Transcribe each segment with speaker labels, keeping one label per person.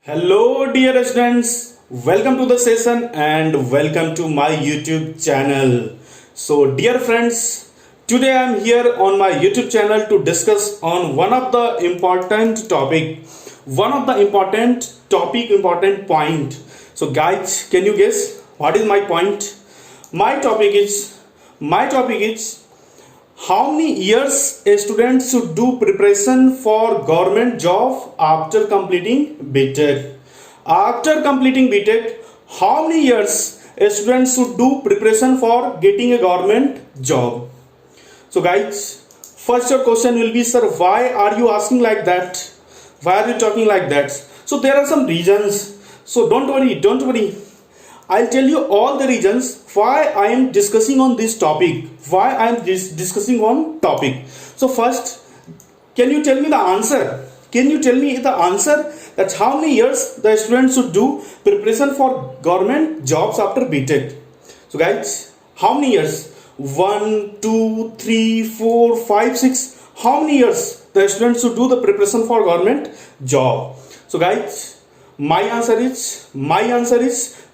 Speaker 1: Hello, dear students. Welcome to the session and welcome to my YouTube channel. So, dear friends, today I am here on my YouTube channel to discuss on one of the important point. So, guys, can you guess what is my point? My topic is my topic is how many years a student should do preparation for government job after completing BTech? After completing BTech, how many years a student should do preparation for getting a government job? So guys, first your question will be, sir, why are you asking like that? Why are you talking like that? So there are some reasons. So don't worry. I'll tell you all the reasons why I am discussing on this topic. Why I am discussing on topic. So first, can you tell me the answer? Can you tell me the answer that how many years the student should do preparation for government jobs after BTech? So guys, how many years? 1, 2, 3, 4, 5, 6. How many years the student should do the preparation for government job? So guys, my answer is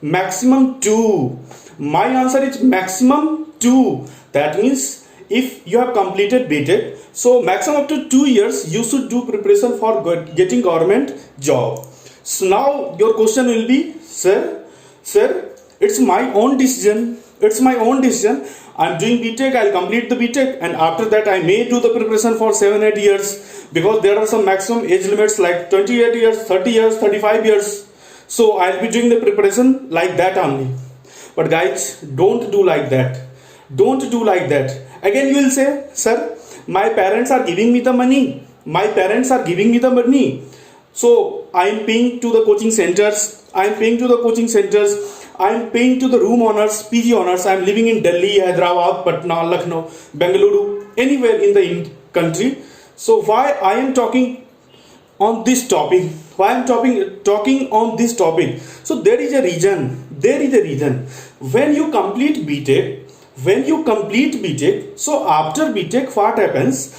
Speaker 1: maximum 2. My answer is maximum 2. That means if you have completed BTech, so maximum up to 2 years you should do preparation for getting government job. So now your question will be, sir, it's my own decision. I'm doing BTech, I'll complete the BTech, and after that I may do the preparation for 7-8 years, because there are some maximum age limits like 28 years, 30 years, 35 years. So I'll be doing the preparation like that only. But guys, don't do like that. Again you will say, sir, my parents are giving me the money. So I am paying to the coaching centers. I am paying to the room owners, PG owners. I am living in Delhi, Hyderabad, Patna, Lucknow, Bengaluru, anywhere in the country. So why I am talking on this topic? Talking on this topic? So there is a reason. When you complete BTech, so after BTech, what happens?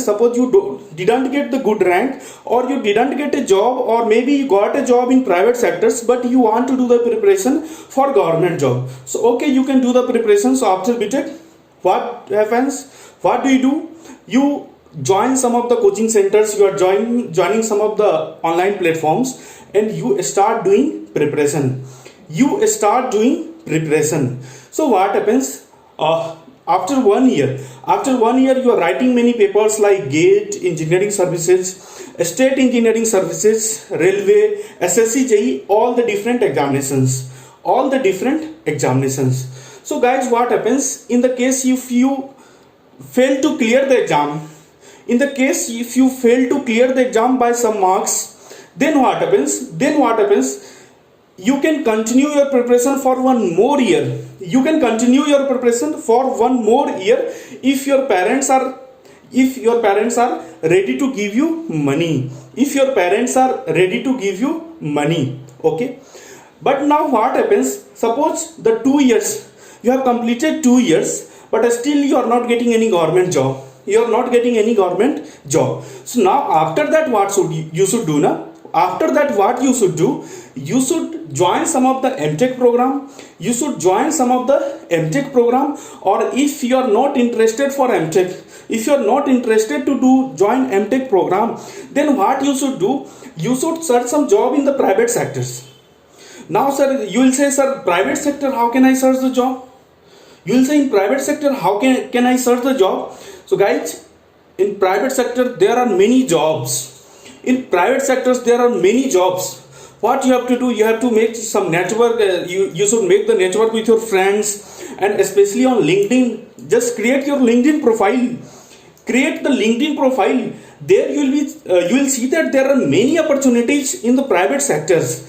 Speaker 1: Suppose you didn't get the good rank, or you didn't get a job, or maybe you got a job in private sectors, but you want to do the preparation for government job. So okay, you can do the preparation. So after BTech, what happens? What do? You join some of the coaching centers. You are joining some of the online platforms, and you start doing preparation. So what happens? After 1 year, you are writing many papers like GATE, engineering services, state engineering services, railway, SSC, JEE, all the different examinations. So guys, what happens in the case if you fail to clear the exam? By some marks, then what happens? You can continue your preparation for one more year. If your parents are ready to give you money. Okay. But now what happens? Suppose the 2 years, you have completed 2 years, but still you are not getting any government job. So now after that, what you should do now? After that, what you should do? You should join some of the MTech program. Or if you are not interested for MTech, if you are not interested to join MTech program, then what you should do? You should search some job in the private sectors. Now, sir, you will say, sir, private sector, how can I search the job? You will say, in private sector, how can I search the job? So guys, in private sector, there are many jobs. What you have to do? You have to make some network. You should make the network with your friends, and especially on LinkedIn. Just create your LinkedIn profile. There you will see that there are many opportunities in the private sectors.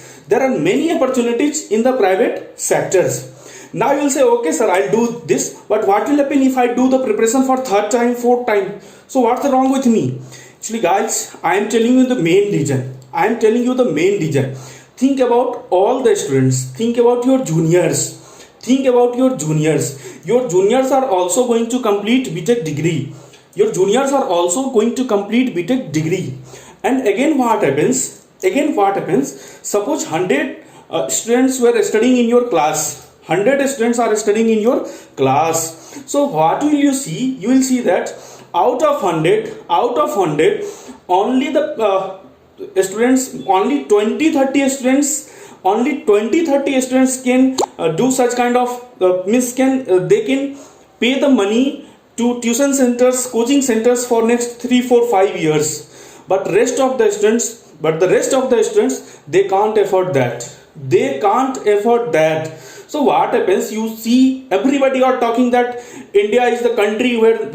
Speaker 1: Now you will say, okay, sir, I'll do this. But what will happen if I do the preparation for 3rd time, 4th time? So what's wrong with me? Actually, guys, I am telling you the main reason. Think about all the students. Think about your juniors. Your juniors are also going to complete BTech degree. And again, what happens? again what happens, suppose 100 students were studying in your class, 100 students are studying in your class. So what will you see? You will see that out of 100 only the students, only 20-30 students, only 20-30 students can do such kind of means can they can pay the money to tuition centers, coaching centers for next 3 4 5 years. But the rest of the students, they can't afford that, they can't afford that. So what happens, you see everybody are talking that India is the country where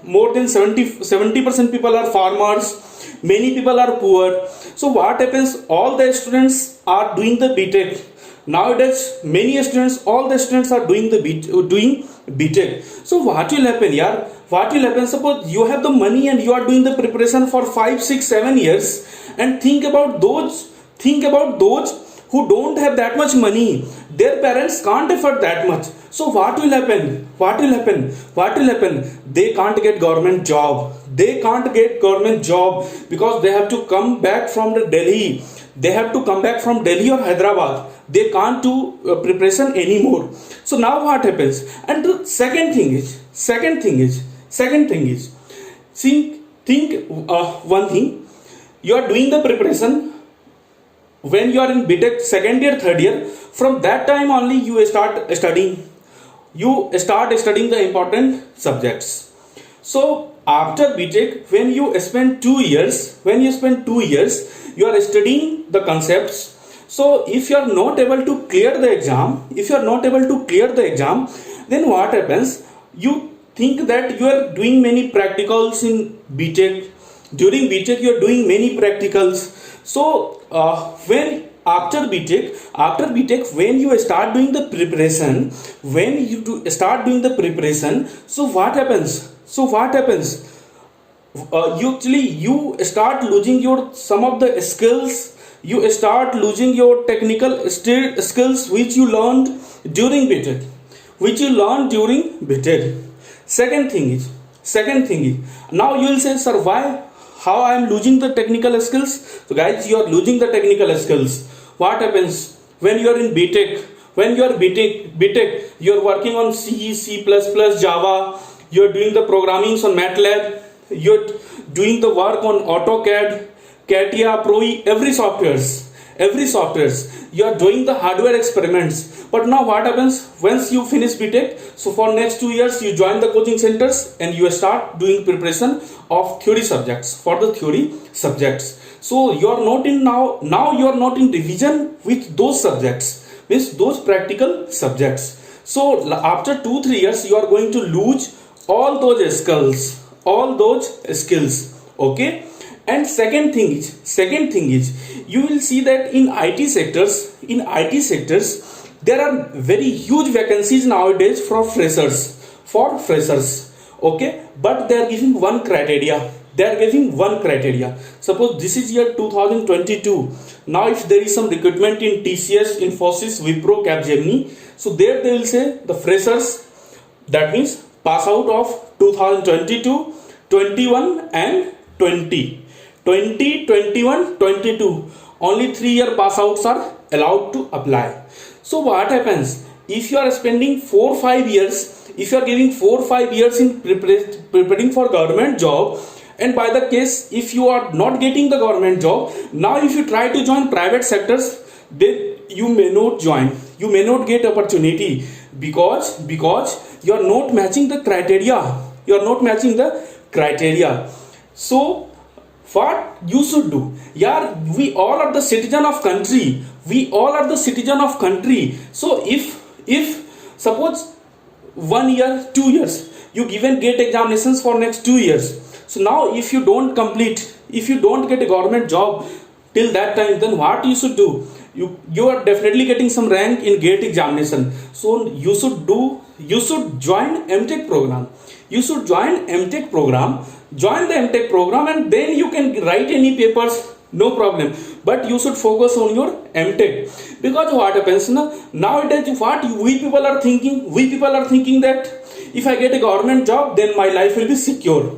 Speaker 1: more than 70% people are farmers, many people are poor. So what happens, all the students are doing the BTech nowadays, many students, all the students are doing the doing BTech. So what will happen, yeah, what will happen, suppose you have the money and you are doing the preparation for 5 6 7 years, and think about those who don't have that much money, their parents can't afford that much. So what will happen, they can't get government job, because they have to come back from the Delhi, they have to come back from Delhi or Hyderabad, they can't do preparation anymore. So now what happens, and the second thing is think one thing, you are doing the preparation when you are in BTech second year, third year. From that time only you start studying the important subjects. So after BTech, when you spend 2 years, you are studying the concepts. So if you are not able to clear the exam, then what happens, you think that you are doing many practicals in BTech. During BTech you are doing many practicals. So when after BTech, when you start doing the preparation, so what happens, you start losing your some of the skills, you start losing your technical skills which you learned during BTech, Second thing is, now you will say, sir, why, how I am losing the technical skills? So guys, you are losing the technical skills. What happens when you are in BTech? You are working on C, C++, Java. You are doing the programming on MATLAB. You are doing the work on AutoCAD, CATIA, ProE, every softwares. You are doing the hardware experiments. But now what happens once you finish BTech? So for next 2 years you join the coaching centers and you start doing preparation of theory subjects, for the theory subjects. So you are not in now you are not in division with those subjects, means those practical subjects. So after 2-3 years you are going to lose all those skills, okay. And second thing is you will see that in IT sectors there are very huge vacancies nowadays for freshers, okay. But they are giving one criteria, suppose this is year 2022. Now if there is some recruitment in TCS, Infosys, Wipro, Capgemini, so there they will say the freshers, that means pass out of 2022, 21 and 20, 21, 22, only 3-year pass outs are allowed to apply. So what happens, if you are spending 4-5 years, if you are giving 4-5 years in preparing for government job, and by the case if you are not getting the government job, now if you try to join private sectors, then you may not join, you may not get opportunity, because you are not matching the criteria, So what you should do, yeah, we all are the citizen of country, So if suppose 1 year, 2 years you given GATE examinations for next 2 years, so now if you don't complete, if you don't get a government job till that time, then what you should do, you are definitely getting some rank in GATE examination, so you should join MTech program, join the MTech program, and then you can write any papers, no problem, but you should focus on your MTech. Because what happens nowadays, what we people are thinking that if I get a government job, then my life will be secure.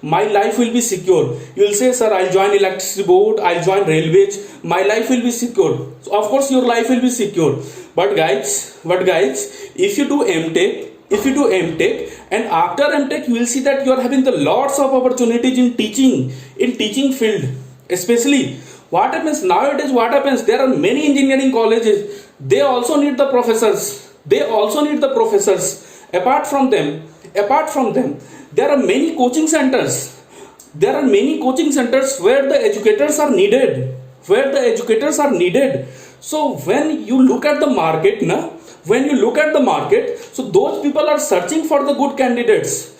Speaker 1: my life will be secure. You will say, sir, I'll join electricity board, I'll join railways, my life will be secure. So of course your life will be secure. But guys, if you do MTech, and after MTech you will see that you are having the lots of opportunities in teaching field. Especially what happens nowadays, there are many engineering colleges, they also need the professors. Apart from them, there are many coaching centers. Where the educators are needed. So when you look at the market, so those people are searching for the good candidates.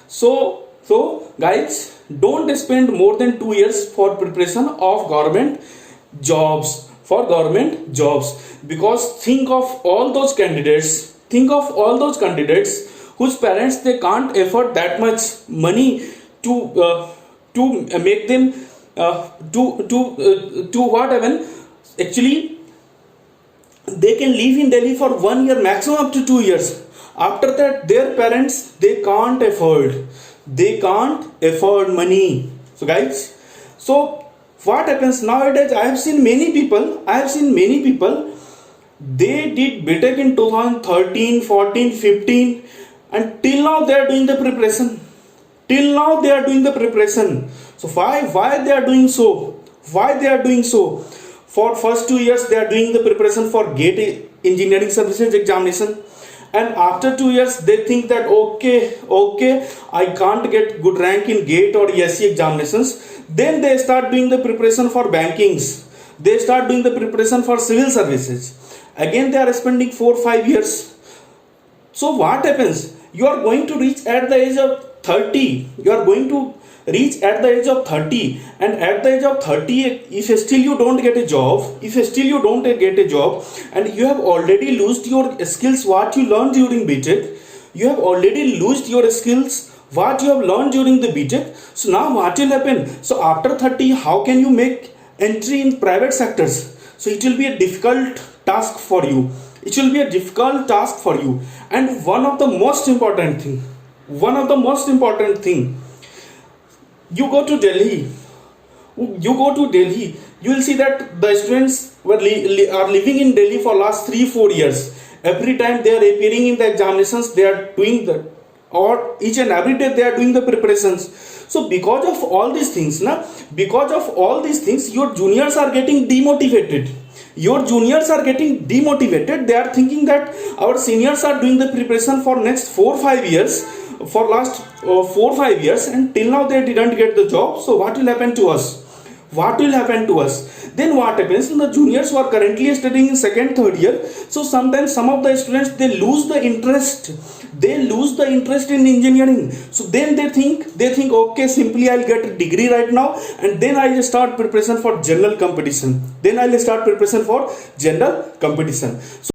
Speaker 1: So guys, don't spend more than 2 years for preparation of government jobs. Because think of all those candidates whose parents, they can't afford that much money to make them to what even. Actually, they can live in Delhi for 1 year, maximum up to 2 years. After that, their parents, they can't afford money. So guys, so what happens nowadays, I have seen many people, they did BTech in 2013, 14, 15, and till now they are doing the preparation. So why they are doing so? For first 2 years they are doing the preparation for GATE engineering services examination, and after 2 years they think that okay, I can't get good rank in GATE or ESE examinations. Then they start doing the preparation for bankings, they start doing the preparation for civil services. Again they are spending 4-5 years. So what happens, you are going to reach at the age of 30, and at the age of 30, if still you don't get a job, and you have already lost your skills what you learned during BTech, so now what will happen? So after 30, how can you make entry in private sectors? So it will be a difficult task for you. And one of the most important thing, you go to Delhi, you will see that the students are living in Delhi for last 3-4 years. Every time they are appearing in the examinations, they are doing that, or each and every day they are doing the preparations. So because of all these things, your juniors are getting demotivated. They are thinking that our seniors are doing the preparation for next 4-5 years, and till now they didn't get the job. So what will happen to us? Then what happens, the juniors who are currently studying in 2nd, 3rd year, so sometimes some of the students, they lose the interest in engineering. So then they think okay, simply I'll get a degree right now, and then I'll start preparation for general competition.